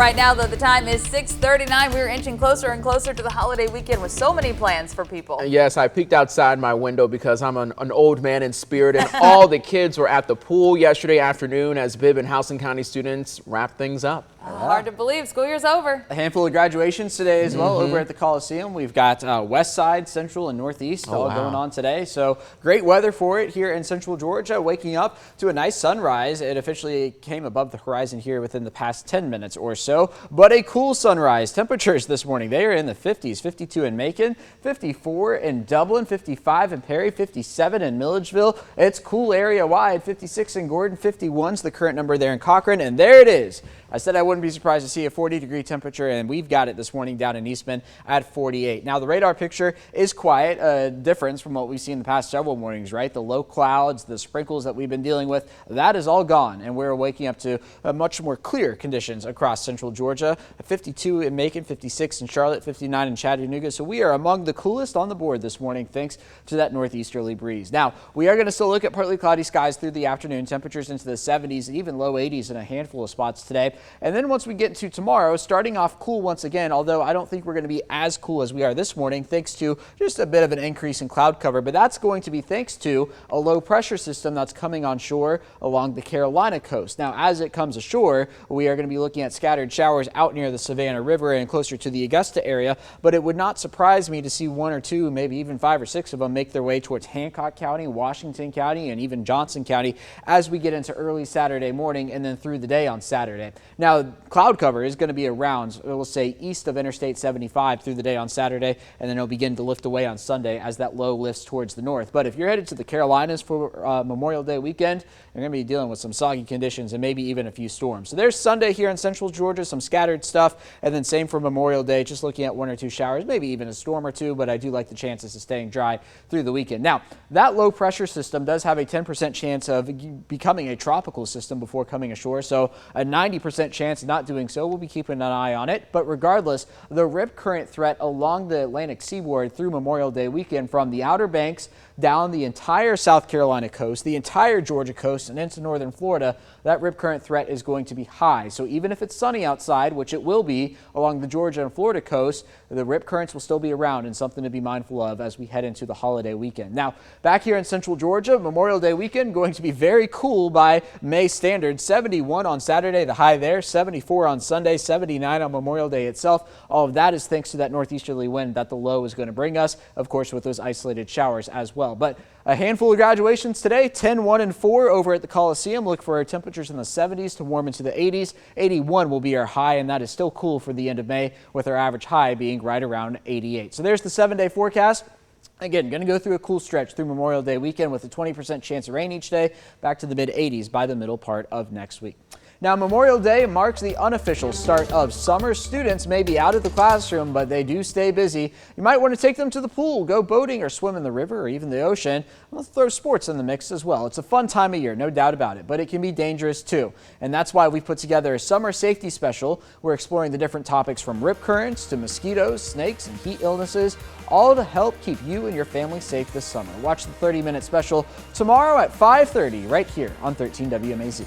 right now, though the time is 6:39. We're inching closer and closer to the holiday weekend with so many plans for people. Yes, I peeked outside my window because I'm an old man in spirit, and all the kids were at the pool yesterday afternoon as Bibb and Houston County students wrapped things up. Hard to believe. School year's over. A handful of graduations today as well over at the Coliseum. We've got West Side, Central, and Northeast all going on today. So great weather for it here in Central Georgia. Waking up to a nice sunrise. It officially came above the horizon here within the past 10 minutes or so. But a cool sunrise. Temperatures this morning, they are in the 50s. 52 in Macon, 54 in Dublin, 55 in Perry, 57 in Milledgeville. It's cool area wide. 56 in Gordon, 51's the current number there in Cochran. And there it is. I said I wouldn't be surprised to see a 40-degree temperature, and we've got it this morning down in Eastman at 48. Now, the radar picture is quiet, a difference from what we've seen the past several mornings, right? The low clouds, the sprinkles that we've been dealing with, that is all gone, and we're waking up to much more clear conditions across Central Georgia. 52 in Macon, 56 in Charlotte, 59 in Chattanooga. So we are among the coolest on the board this morning thanks to that northeasterly breeze. Now, we are going to still look at partly cloudy skies through the afternoon, temperatures into the 70s and even low 80s in a handful of spots today. And then once we get to tomorrow, starting off cool once again, although I don't think we're going to be as cool as we are this morning thanks to just a bit of an increase in cloud cover. But that's going to be thanks to a low pressure system that's coming on shore along the Carolina coast. Now, as it comes ashore, we are going to be looking at scattered showers out near the Savannah River and closer to the Augusta area. But it would not surprise me to see one or two, maybe even 5 or 6 of them make their way towards Hancock County, Washington County, and even Johnson County as we get into early Saturday morning and then through the day on Saturday. Now, cloud cover is going to be around, we'll say, east of Interstate 75 through the day on Saturday, and then it'll begin to lift away on Sunday as that low lifts towards the north. But if you're headed to the Carolinas for Memorial Day weekend, you're going to be dealing with some soggy conditions and maybe even a few storms. So there's Sunday here in Central Georgia, some scattered stuff, and then same for Memorial Day, just looking at 1 or 2 showers, maybe even a storm or two, but I do like the chances of staying dry through the weekend. Now, that low pressure system does have a 10% chance of becoming a tropical system before coming ashore, so a 90% chance of not doing so. We'll be keeping an eye on it. But regardless, the rip current threat along the Atlantic seaboard through Memorial Day weekend from the Outer Banks down the entire South Carolina coast, the entire Georgia coast, and into northern Florida, that rip current threat is going to be high. So even if it's sunny outside, which it will be along the Georgia and Florida coast, the rip currents will still be around and something to be mindful of as we head into the holiday weekend. Now, back here in Central Georgia, Memorial Day weekend going to be very cool by May standards. 71 on Saturday, the high there, 74 on Sunday, 79 on Memorial Day itself. All of that is thanks to that northeasterly wind that the low is going to bring us, of course, with those isolated showers as well. But a handful of graduations today, 10, 1, and 4 over at the Coliseum. Look for our temperatures in the 70s to warm into the 80s. 81 will be our high, and that is still cool for the end of May, with our average high being right around 88. So there's the 7-day forecast. Again, going to go through a cool stretch through Memorial Day weekend with a 20% chance of rain each day, back to the mid-80s by the middle part of next week. Now, Memorial Day marks the unofficial start of summer. Students may be out of the classroom, but they do stay busy. You might want to take them to the pool, go boating, or swim in the river, or even the ocean. We'll throw sports in the mix as well. It's a fun time of year, no doubt about it, but it can be dangerous too. And that's why we've put together a summer safety special. We're exploring the different topics from rip currents to mosquitoes, snakes, and heat illnesses, all to help keep you and your family safe this summer. Watch the 30-minute special tomorrow at 5:30 right here on 13 WMAZ.